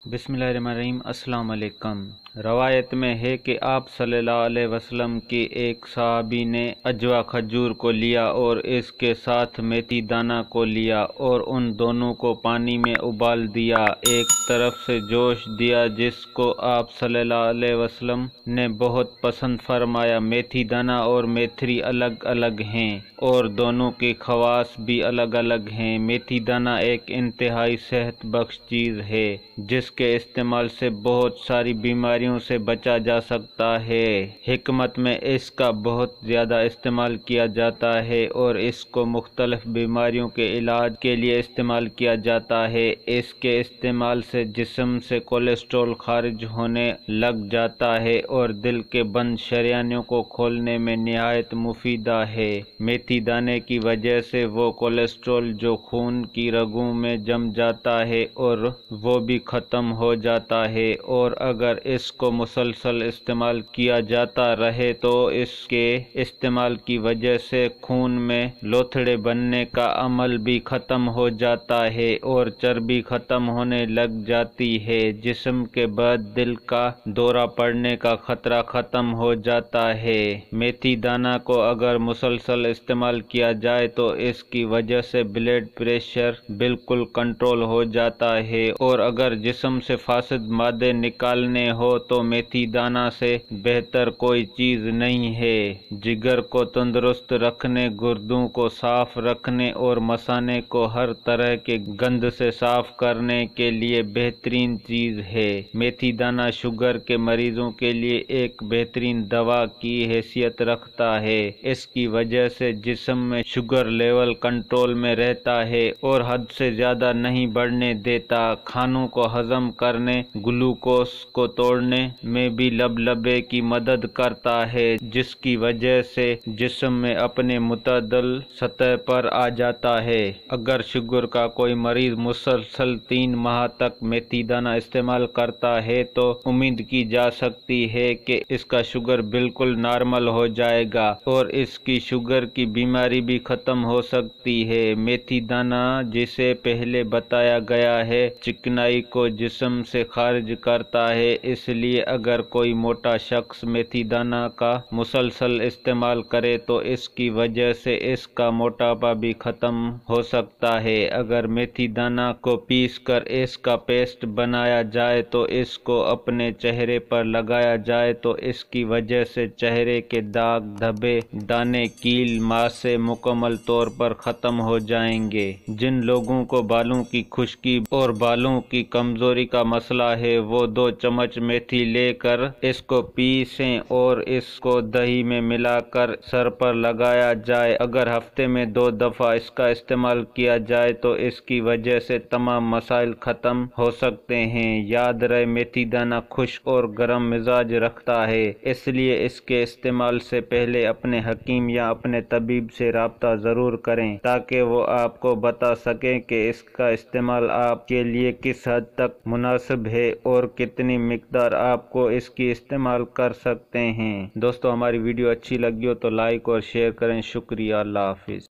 بسم اللہ الرحمن الرحیم۔ السلام علیکم۔ روایت میں ہے کہ آپ صلی اللہ علیہ وسلم کے ایک صحابی نے اجوا کھجور کو لیا اور اس کے ساتھ میتھی دانہ کو لیا اور ان دونوں کو پانی میں ابال دیا، ایک طرف سے جوش دیا جس کو آپ صلی اللہ علیہ وسلم نے بہت پسند فرمایا۔ میتھی دانہ اور میتھری الگ الگ ہیں اور دونوں کے خواص بھی الگ الگ ہیں۔ میتھی دانہ ایک انتہائی صحت بخش چیز ہے جس کے استعمال سے بہت ساری بیماریوں سے بچا جا سکتا ہے۔ حکمت میں اس کا بہت زیادہ استعمال کیا جاتا ہے اور اس کو مختلف بیماریوں کے علاج کے لیے استعمال کیا جاتا ہے۔ اس کے استعمال سے جسم سے کولیسٹرول خارج ہونے لگ جاتا ہے اور دل کے بند شریانوں کو کھولنے میں نہایت مفیدہ ہے۔ میتھی دانے کی وجہ سے وہ کولیسٹرول جو خون کی رگوں میں جم جاتا ہے اور وہ بھی ختم ہو جاتا ہے، اور اگر اس کو مسلسل استعمال کیا جاتا رہے تو اس کے استعمال کی وجہ سے خون میں لوتھڑے بننے کا عمل بھی ختم ہو جاتا ہے اور چربی ختم ہونے لگ جاتی ہے۔ جسم کے بعد دل کا دورہ پڑنے کا خطرہ ختم ہو جاتا ہے۔ میتھی دانہ کو اگر مسلسل استعمال کیا جائے تو اس کی وجہ سے بلڈ پریشر بالکل کنٹرول ہو جاتا ہے، اور اگر جسم سے فاسد مادے نکالنے ہو تو میتھی دانہ سے بہتر کوئی چیز نہیں ہے۔ جگر کو تندرست رکھنے، گردوں کو صاف رکھنے اور مثانے کو ہر طرح کے گند سے صاف کرنے کے لیے بہترین چیز ہے۔ میتھی دانہ شوگر کے مریضوں کے لیے ایک بہترین دوا کی حیثیت رکھتا ہے۔ اس کی وجہ سے جسم میں شوگر لیول کنٹرول میں رہتا ہے اور حد سے زیادہ نہیں بڑھنے دیتا۔ کھانوں کو ہضم کرنے، گلوکوز کو توڑنے میں بھی لبلبے کی مدد کرتا ہے، جس کی وجہ سے جسم میں اپنے معتدل سطح پر آ جاتا ہے۔ اگر شوگر کا کوئی مریض مسلسل 3 ماہ تک میتھی دانہ استعمال کرتا ہے تو امید کی جا سکتی ہے کہ اس کا شوگر بالکل نارمل ہو جائے گا اور اس کی شوگر کی بیماری بھی ختم ہو سکتی ہے۔ میتھی دانہ، جسے پہلے بتایا گیا ہے، چکنائی کو جسم سے خارج کرتا ہے، اس لیے اگر کوئی موٹا شخص میتھی دانہ کا مسلسل استعمال کرے تو اس کی وجہ سے اس کا موٹاپا بھی ختم ہو سکتا ہے۔ اگر میتھی دانہ کو پیس کر اس کا پیسٹ بنایا جائے تو اس کو اپنے چہرے پر لگایا جائے تو اس کی وجہ سے چہرے کے داغ، دھبے، دانے، کیل، ماسے مکمل طور پر ختم ہو جائیں گے۔ جن لوگوں کو بالوں کی خشکی اور بالوں کی کمزوری کا مسئلہ ہے وہ 2 چمچ میتھی لے کر اس کو پیسیں اور اس کو دہی میں ملا کر سر پر لگایا جائے۔ اگر ہفتے میں 2 دفعہ اس کا استعمال کیا جائے تو اس کی وجہ سے تمام مسائل ختم ہو سکتے ہیں۔ یاد رہے، میتھی دانہ خشک اور گرم مزاج رکھتا ہے، اس لیے اس کے استعمال سے پہلے اپنے حکیم یا اپنے طبیب سے رابطہ ضرور کریں تاکہ وہ آپ کو بتا سکیں کہ اس کا استعمال آپ کے لیے کس حد تک مناسب ہے اور کتنی مقدار آپ کو اس کی استعمال کر سکتے ہیں۔ دوستو، ہماری ویڈیو اچھی لگی ہو تو لائک اور شیئر کریں۔ شکریہ۔ اللہ حافظ۔